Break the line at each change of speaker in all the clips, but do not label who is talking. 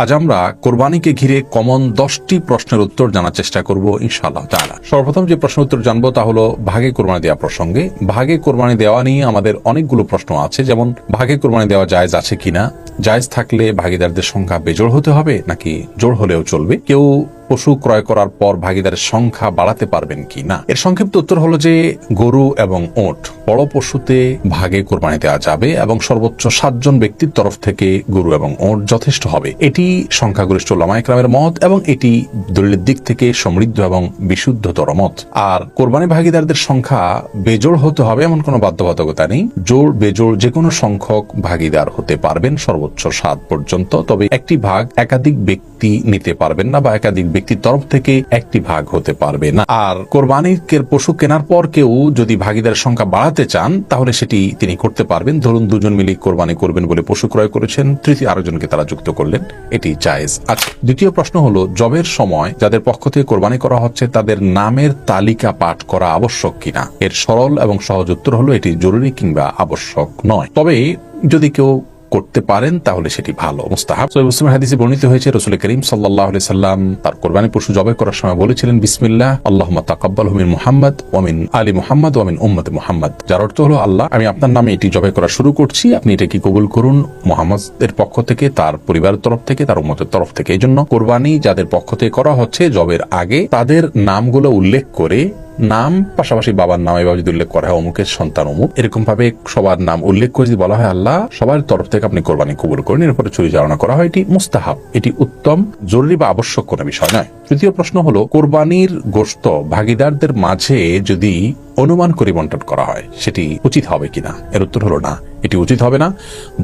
আজ আমরা কোরবানিকে ঘিরে কমন 10টি প্রশ্নের উত্তর জানার চেষ্টা করব ইনশাআল্লাহ তাআলা। সর্বপ্রথম যে প্রশ্ন উত্তর জানবো তা হলো ভাগে কোরবানি দেওয়া প্রসঙ্গে। ভাগে কোরবানি দেওয়া নিয়ে আমাদের অনেকগুলো প্রশ্ন আছে, যেমন ভাগে কোরবানি দেওয়া জায়েজ আছে কিনা, জায়েজ থাকলে ভাগীদারদের সংখ্যা বেজোড় হতে হবে নাকি জোড় হলেও চলবে, কেউ পশু ক্রয় করার পর ভাগীদারের সংখ্যা বাড়াতে পারবেন কি না। এর সংক্ষিপ্ত উত্তর হলো যে গরু এবং ওট বড় পশুতে ভাগে কোরবানি দেওয়া যাবে এবং সর্বোচ্চ 7 জন ব্যক্তির তরফ থেকে গরু এবং ওট যথেষ্ট হবে। এটি সংখ্যাগরিষ্ঠ উলামা ইকরামের মত এবং এটি দলিলের দিক থেকে সমৃদ্ধ এবং বিশুদ্ধতর মত। আর কোরবানি ভাগীদারদের সংখ্যা বেজোড় হতে হবে এমন কোনো বাধ্যবাধকতা নেই। জোড় বেজোড় যে কোনো সংখ্যক ভাগীদার হতে পারবেন, সর্বোচ্চ 7 পর্যন্ত। তবে একটি ভাগ একাধিক ব্যক্তি নিতে পারবেন না বা একাধিক ব্যক্তির তরফ থেকে একটি ভাগ হতে পারবে না। আর কোরবানির পশু কেনার পর কেউ যদি ভাগীদারের সংখ্যা বাড়াতে চান তাহলে সেটি তিনি করতে পারবেন। ধরুন দুজন মিলে কোরবানি করবেন বলে পশু ক্রয় করেছেন, তৃতীয় আরেকজনকে তারা যুক্ত করলেন, এটি জায়েজ আছে। দ্বিতীয় প্রশ্ন হলো জবের সময় যাদের পক্ষ থেকে কোরবানি করা হচ্ছে তাদের নামের তালিকা পাঠ করা আবশ্যক কিনা। এর সরল এবং সহজ উত্তর হলো এটি জরুরি কিংবা আবশ্যক নয়, তবে যদি কেউ করতে পারেন তাহলে সেটি ভালো, মুস্তাহাব। সহিহ মুসলিম হাদিসে বর্ণিত হয়েছে রাসূল করিম সাল্লাল্লাহু আলাইহি সাল্লাম তার কোরবানি পশু জবাই করার সময় বলেছিলেন বিসমিল্লাহ আল্লাহুম্মা তাকাব্বালহু মিন মুহাম্মদ ওয়া মিন আলি মুহাম্মদ ওয়া মিন উম্মতি মুহাম্মদ, যার অর্থ হলো আল্লাহ আমি আপনার নামে এটি জবাই করা শুরু করছি, আপনি এটাকে কবুল করুন মুহাম্মদের পক্ষ থেকে, তার পরিবারের তরফ থেকে, তার উম্মতের তরফ থেকে। এই জন্য কোরবানি যাদের পক্ষ থেকে করা হচ্ছে জবের আগে তাদের নামগুলো উল্লেখ করে, নাম পাশাপাশি বাবার নাম এভাবে যদি উল্লেখ করা হয় অমুকের সন্তান অমুক, এরকম ভাবে সবার নাম উল্লেখ করে যদি বলা হয় আল্লাহ সবার তরফ থেকে আপনি কোরবানি কবুল করেন, এর উপরে চুরি চালনা করা হয়, এটি মুস্তাহাব, এটি উত্তম, জরুরি বা আবশ্যক কোনো বিষয় নয়। তৃতীয় প্রশ্ন হলো কোরবানির গোশত ভাগীদারদের মাঝে যদি অনুমান করে বন্টন করা হয় সেটি উচিত হবে কিনা। এর উত্তর হলো না, এটি উচিত হবে না,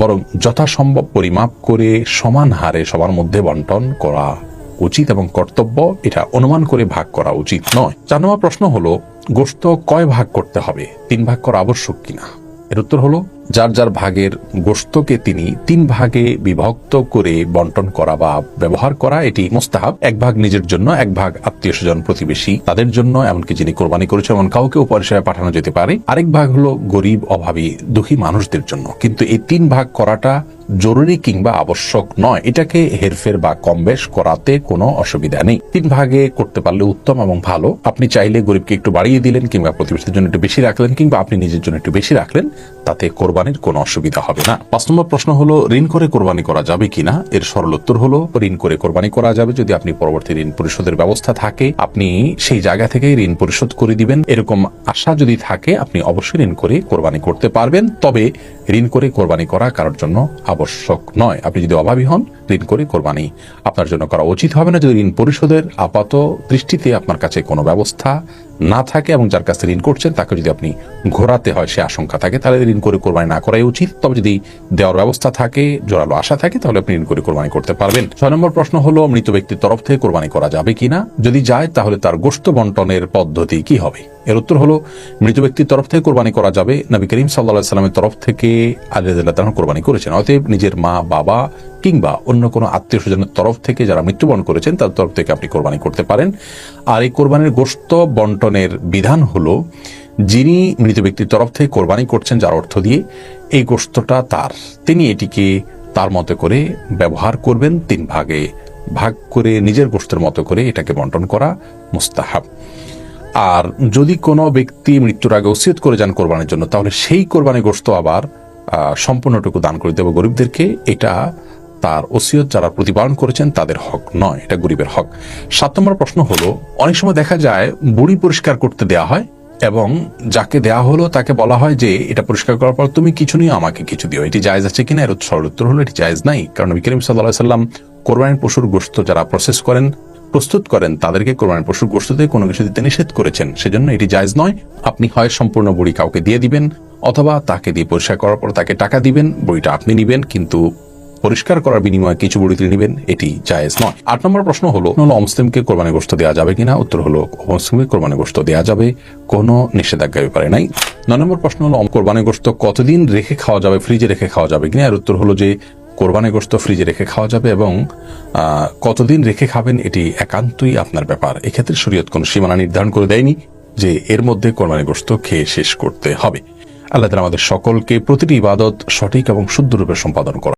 বরং যথাসম্ভব পরিমাপ করে সমান হারে সবার মধ্যে বন্টন করা উচিত এবং কর্তব্য। এটা অনুমান করে ভাগ করা উচিত নয়। 4 নম্বর প্রশ্ন হলো গোশত কয় ভাগ করতে হবে, 3 ভাগ করা আবশ্যক কিনা। এর উত্তর হলো যার যার ভাগের গোশতকে তিনি 3 ভাগে বিভক্ত করে বন্টন করা বা ব্যবহার করা এটি মুস্তাহাব। 1 ভাগ নিজের জন্য, 1 ভাগ আত্মীয় স্বজন প্রতিবেশী তাদের জন্য, এমনকি যিনি কোরবানি করেছেন এমন কাউকেও পরিসরে পাঠানো যেতে পারে। আরেক ভাগ হলো গরিব অভাবী দুঃখী মানুষদের জন্য। কিন্তু এই 3 ভাগ করাটা জরুরি কিংবা আবশ্যক নয়, এটাকে হেরফের বা কম বেশ করাতে কোনো অসুবিধা নেই। 3 ভাগে করতে পারলে উত্তম এবং ভালো। আপনি চাইলে গরিবকে একটু বাড়িয়ে দিলেন কিংবা প্রতিবেশীদের জন্য একটু বেশি রাখলেন কিংবা আপনি নিজের জন্য একটু বেশি রাখলেন, তাতে কোরবানির কোনো অসুবিধা হবে না। 5 নম্বর প্রশ্ন হলো ঋণ করে কোরবানি করা যাবে কিনা। এর সরল উত্তর হলো ঋণ করে কোরবানি করা যাবে যদি আপনি পরবর্তী ঋণ পরিশোধের ব্যবস্থা থাকে, আপনি সেই জায়গা থেকে ঋণ পরিশোধ করে দিবেন, এরকম আশা যদি থাকে আপনি অবশ্যই ঋণ করে কোরবানি করতে পারবেন। তবে ঋণ করে কোরবানি করা কারোর জন্য আবশ্যক নয়। আপনি যদি অভাবী হন ঋণ করে কোরবানি আপনার জন্য করা উচিত হবে না যদি ঋণ পরিশোধের আপাত দৃষ্টিতে আপনার কাছে কোনো ব্যবস্থা না থাকে এবং যার কাছে ঋণ করছেন তাকে যদি আপনি ঘোরাতে হয় সে আশঙ্কা থাকে তাহলে ঋণ করে কোরবানি না করাই উচিত। তবে যদি দেওয়ার ব্যবস্থা থাকে, জোরালো আশা থাকে, তাহলে আপনি ঋণ করে কোরবানি করতে পারবেন। 6 নম্বর প্রশ্ন হলো মৃত ব্যক্তির তরফ থেকে কোরবানি করা যাবে কিনা। যদি যায় তাহলে তার গোশত বন্টনের পদ্ধতি কি হবে। এর উত্তর হলো মৃত ব্যক্তির তরফ থেকে কোরবানি করা যাবে। নবী করিম সাল্লাল্লাহু আলাইহি সাল্লামের তরফ থেকে আলী রাদিয়াল্লাহু তাআলা কোরবানি করেছেন, অতএব নিজের মা বাবা কিংবা অন্য কোনো আত্মীয় স্বজনের তরফ থেকে যারা মৃত্যুবরণ করেছেন তার তরফ থেকে আপনি কোরবানি করতে পারেন। আর এই কোরবানির গোশত বন্টনের বিধান হলো যিনি মৃত ব্যক্তির তরফ থেকে কোরবানি করছেন যার অর্থ দিয়ে এই গোশতটা তার, তিনি এটিকে তার মতো করে ব্যবহার করবেন। 3 ভাগে ভাগ করে নিজের গোশতের মতো করে এটাকে বন্টন করা মুস্তাহাব। আর যদি কোনো ব্যক্তি মৃত্যুর আগে ওসিয়ত করে যান কোরবানির জন্য তাহলে সেই কোরবানি গোশত আবার সম্পূর্ণটুকু দান করে দেব গরিবদেরকে। এটা তার ওসিয়ত যারা প্রতিপালন করেছেন তাদের হক নয়, এটা গরিবের হক। 7 নম্বর প্রশ্ন হলো অনেক সময় দেখা যায় বুড়ি পরিষ্কার করতে দেয়া হয় এবং যাকে দেয়া হলো তাকে বলা হয় যে এটা পরিষ্কার করার পর তুমি কিছু নিও আমাকে কিছু দিও, এটি জায়েজ আছে কিনা। এর সরল উত্তর হলো এটি জায়েজ নাই, কারণ নবী করিম সাল্লাল্লাহু আলাইহি সাল্লাম কোরবানির পশুর গোশত যারা প্রস্তুত করেন তাদেরকে কোরবানির পশুর গোশতে কোনো কিছু দিতে নিষেধ করেছেন, সেজন্য এটি জায়েজ নয়। আপনি হয় সম্পূর্ণ বুড়ি কাউকে দিয়ে দিবেন অথবা তাকে দিয়ে পরিষ্কার করার পর তাকে টাকা দিবেন, বুড়িটা আপনি নিবেন, কিন্তু পরিষ্কার করার বিনিময়ে কিছু বুড়ি নেবেন, এটি জায়েজ নয়। 8 নম্বর প্রশ্ন হলো অমুসলিমকে কোরবানি গোশত দেওয়া যাবে কিনা। উত্তর হলো অমুসলিমকে কোরবানি গোশত দেওয়া যাবে, কোনো নিষেধাজ্ঞা ব্যাপারে নাই। 9 নম্বর প্রশ্ন হলো কোরবানি গোশত কতদিন রেখে খাওয়া যাবে, ফ্রিজে রেখে খাওয়া যাবে কিনা। এর উত্তর হলো যে কোরবানি গোশত ফ্রিজে রেখে খাওয়া যাবে এবং কতদিন রেখে খাবেন এটি একান্তই আপনার ব্যাপার। এক্ষেত্রে শরীয়ত কোনো সীমানা নির্ধারণ করে দেয়নি যে এর মধ্যে কোরবানি গোশত খেয়ে শেষ করতে হবে। আল্লাহ তাআলা আমাদের সকলকে প্রতিটি ইবাদত সঠিক এবং শুদ্ধ রূপে সম্পাদন করা